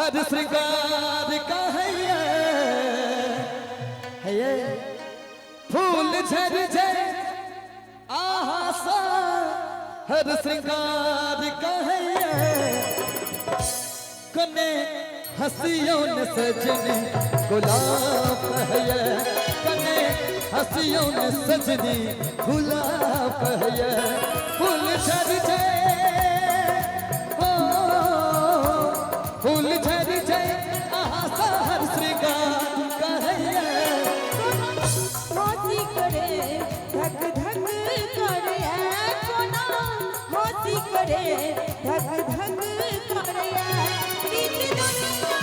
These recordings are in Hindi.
हर श्रृंगार का है ये फूल झर झर आहा हर श्रृंगार का है कने हंसियों ने सजनी गुलाब है कने हंसियों ने सजनी गुलाब है फूल झर झर फूल झर झर आहा हर श्रृंगार का है मोती करे धक धक करे कोना मोती करे धक धक करे रीत दुनिया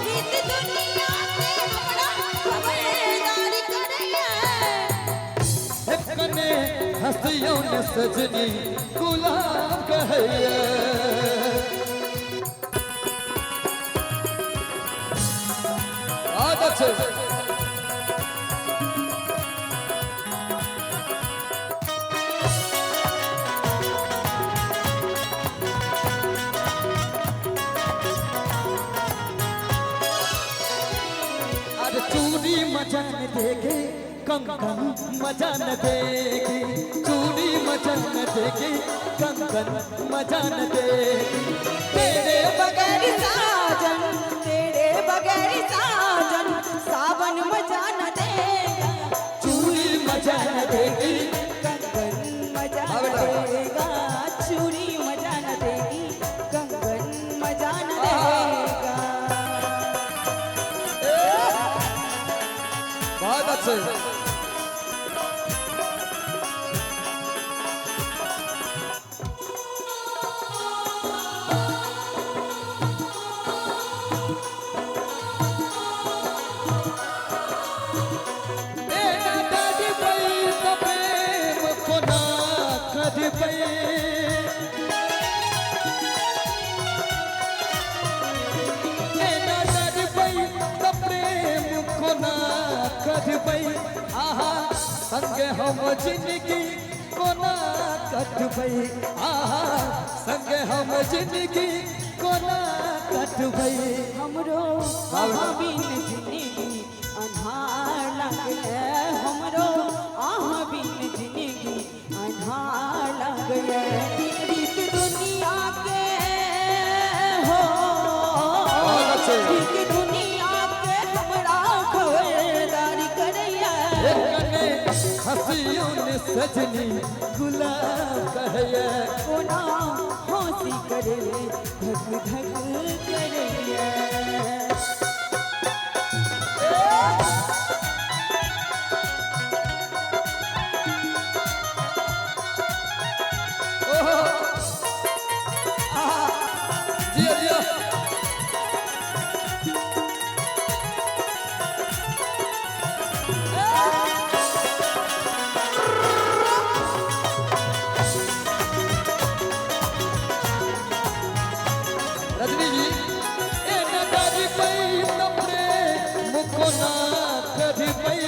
रीत दुनिया के हमरा खबरदार करे कने हंसियों ने सजनी गुलाब है आदत अरे चूड़ी मजा न देगे कंगन मजा न देगी चूड़ी मजा न देगी कंगन मजा न देगी तेरे बगैर साजन सावन मजा न देगा चूड़ी मजा न देगी कंगन मजा न देगा चूड़ी मजा न देगी कंगन मजा न देगा बहुत अच्छे आहा संग हम जिंदगी कोना कट भई आहा संग हम जिंदगी कोना कट भई हमरो बिन जिंदगी अन्हार लगे हमरो बिन जिंदगी अन्हार लगे रीत दुनिया के हो रीत दुनिया के हमरा खबरदारी करैया हंसियों ने सजनी गुलाब है कोना हंसी करे धक धक करैया रजनी जी ए नदारी पई तपरे मुको ना कधी पई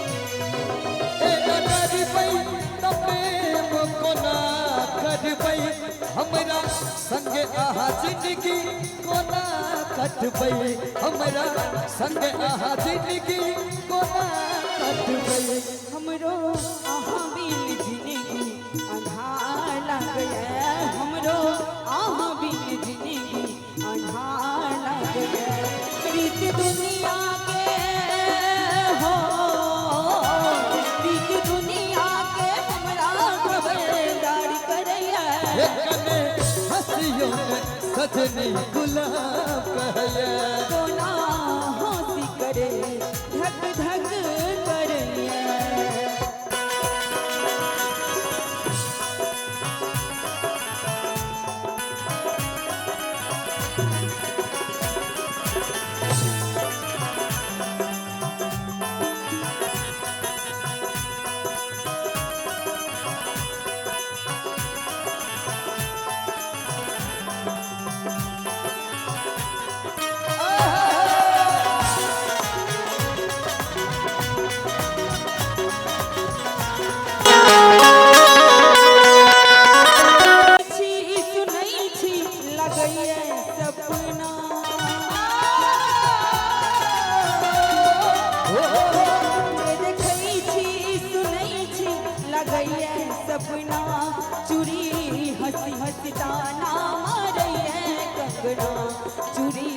ए नदारी पई तपरे मुको ना कधी पई हमरा संगे आहा जिंदगी कोना कट पई हमरा संगे आहा जिंदगी कोना कट पई हमरो बिन जिंदगी अन्हार लगे हमरो बिन जिंदगी अन्हार लगे रीत दुनिया के हो रीत दुनिया के हमरा खबरदारी करैया कने हंसियों में सजनी गुलाब है कोना हंसी करे धक धक करैया जगई है सपना चूड़ी हंसी हंसी ताना मारई है कंगना चूड़ी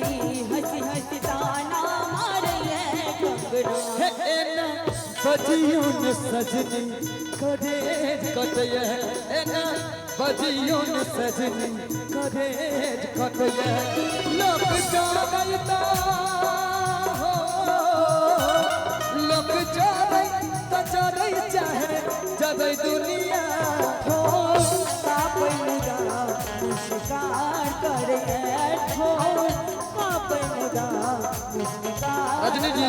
हंसी हंसी ताना मारई है कंगना हे ना बजियों ने सजनी करे कटय ना बजियों ने सजनी करे कटय लोक जागैता हो लोक जागै त चलै चाहे जदै दुनिया हो कापनुदा मुस्कान करे हो कापनुदा मुस्कान रजनी जी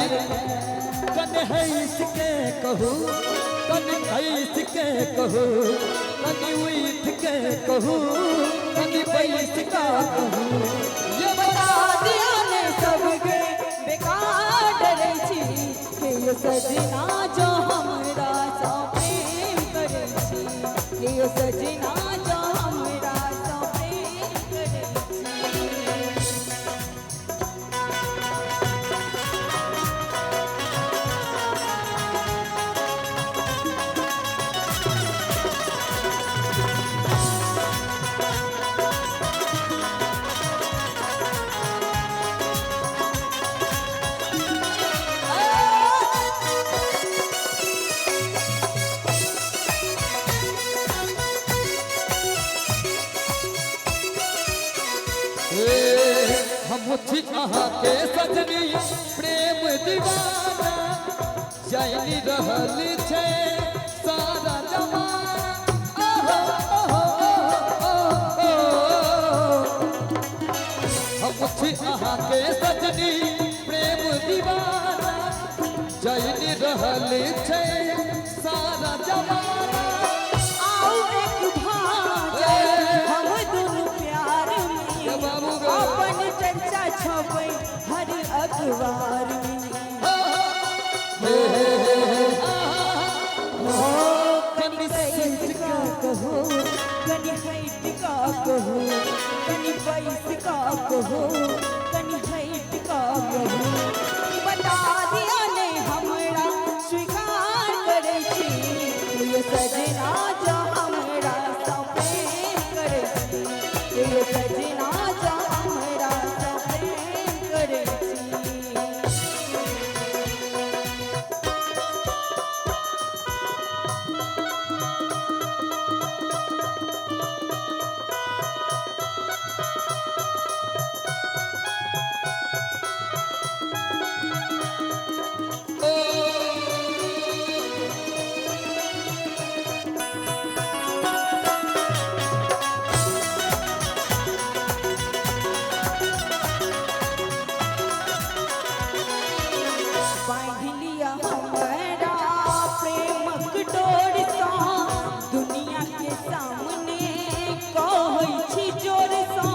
कन है इसके कहू कन ऐस के कहू कन उठ के कहू कन बैस का कहू ये बता दिया ने सबके बेकार डरे छी हे ये सजना जो हमरा सा प्रेम करे छी हे ये सजना जो हमरा सा प्रेम करे छी हम छी अहाँ के सजनी प्रेम दीवाना जानी रहल छे सारा जमाना हम छी अहाँ के सजनी प्रेम दीवाना जानी रहल छे सारा जमाना आओ एक भाजे हम दोनों प्यार में अपन चर्चा छपे हर अखबार में कनी सैट का कहो कनी हाइट का कहो कनी पैस का कहो कनी हाइट का कहो बता दिया ने हमरा स्वीकार करे छी ये सजना जो हमरा सा प्रेम करे छी ये सजना जो हमरा सा प्रेम करे छी बांध लिया हमारा प्रेमक डोर सा दुनिया के सामने कहै छी जोर सा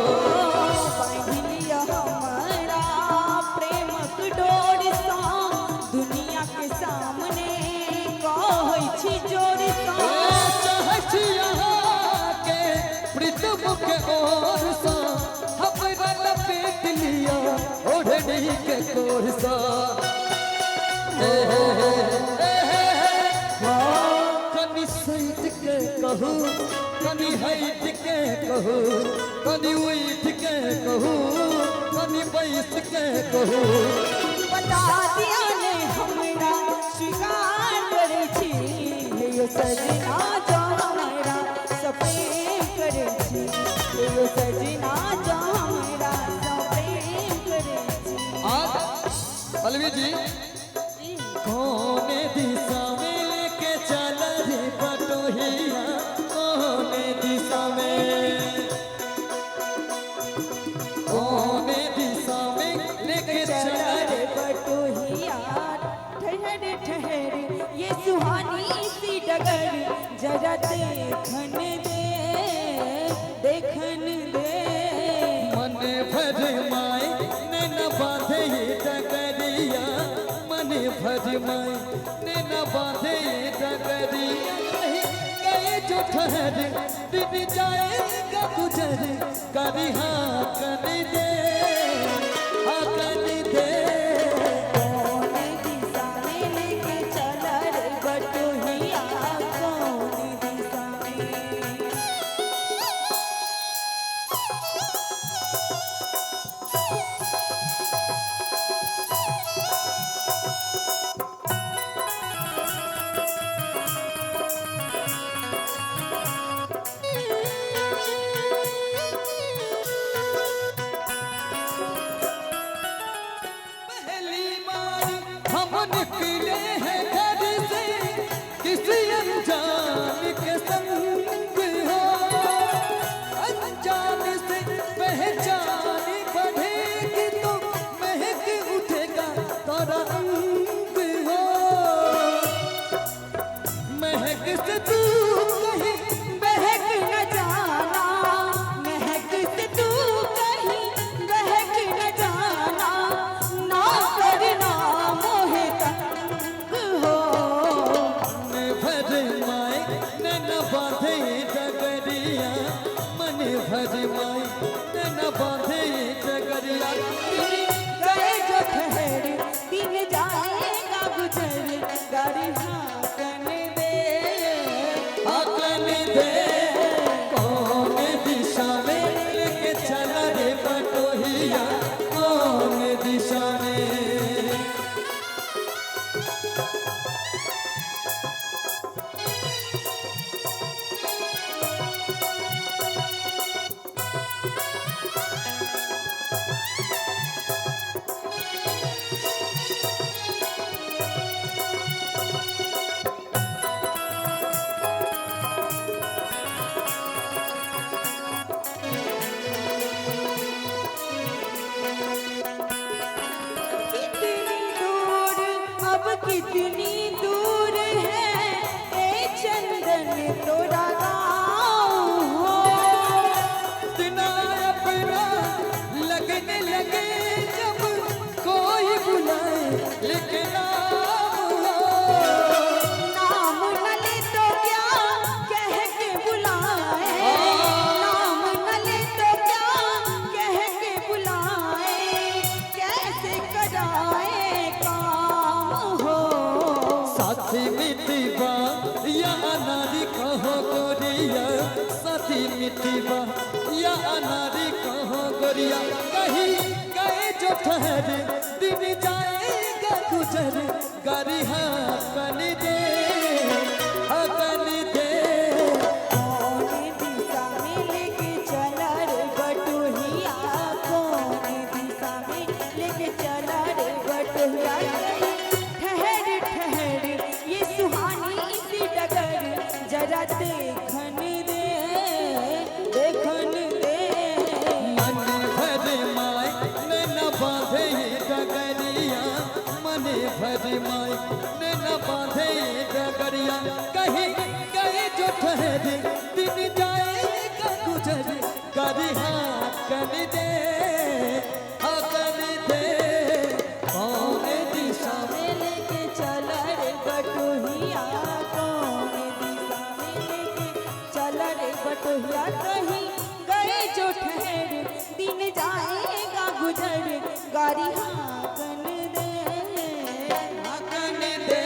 बांध लिया हमारा प्रेमक डोर सा दुनिया के सामने कहै छी जोर सा चाहै छी अहाँ के प्रीतम के ओर सा हमरा लपेट लिया ओढ़नी के कोर सा कनी सैट के कहू कनी हाइट के कहू कनी उठ के कहू कनी बैस के कहू बता दिया ने हमरा स्वीकार करे छी ये सजना जो हमरा सप्रेम करे छी ये सजना जो हमरा सप्रेम करे छी आज पल्लवी जी कौन दिशा में लेके चल रे बटोहिया कौन दिशा में कौन दिशा में लेके चल रे बटोहिया ठहर ठहर ये सुहानी सी डगर जरा देखन दे मन भर माए नैन बांधे डगरिया मन भर माए नैन बांधे डगरिया कहीं जो ठहर दिन जाएगा गुजर कभी हाँ कर दे हाँ कर दे कौन निकले हैं घर से किसी अनजान के संग हो, अनजान से पहचान बढ़ेगी तो महक उठेगा तेरा अंग हो। महक से तू कहीं बहक न जाना, महक से तू कहीं बहक न जाना, ना करना मोहे तंग हो। मन भर माए न बांधे डगरिया, मन भर माए न बांधे डगरिया। गए जो ठहर दिन जाएगा गुजर, गाड़ी हाकन दे, हाकन दे कौन दिशा में लेके चला रे बटोहिया, कौन दिशा में। कितनी दूर, अब कितनी दूर है ए चंदन तोरा गाँव हो। दिना अपना लगने लगे जब कोई बुलाए लेकिन नाम हो। नाम न ले तो क्या कह के बुलाए, नाम न ले तो क्या कह के बुलाए, कैसे कराए काम हो। साथी मितिबा या अनारी कहो गोरिया, साथी मितिबा या अनारी कहो गोरिया। कहीं गए जो ठहरे दिन जाएगा गुजर, गाड़ी हाकन दे, हाकन दे। कौन दिशा में लेके चला रे बटोहिया, कौन दिशा में लेके चला रे बटोहिया। ठहर ठहर ये सुहानी सी डगर, जरा देखन दे, देखन दे। मन भर माए न बांधे डगरिया, मन भर माए न बांधे डगरिया। कहीं गए जो ठहरे दिन जाएगा गुजर, गाड़ी हाकन दे, हाकन दे कौन दिशा में। में लेके चला रे बटोहिया, कौन दिशा में लेके चला रे बटोहिया। कहीं गए जो ठहर दिन जाएगा गुजर, गाड़ी हाकन दे, हाकन दे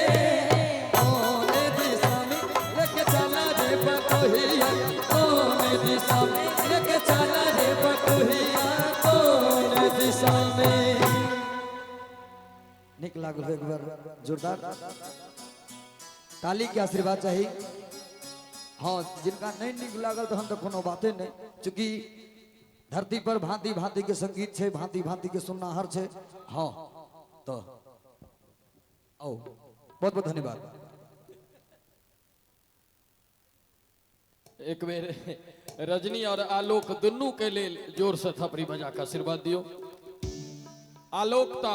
कौन दिशा में लेके चला रे बटोहिया, कौन दिशा में लेके चला रे बटोहिया, कौन दिशा में। निक लागल एक बार जोरदार ताली के आशीर्वाद चाहिए। हाँ, जिनका नहीं निक लागल तो हम तो कोनो बाते नहीं, चूंकि धरती पर भांति भांति के संगीत है, भांति भांति के सुननाहर है। हाँ तो आओ, बहुत बहुत धन्यवाद। एक बेर रजनी और आलोक दुनू के लिए जोर से थपड़ी बजा के आशीर्वाद दियो। आलोक तो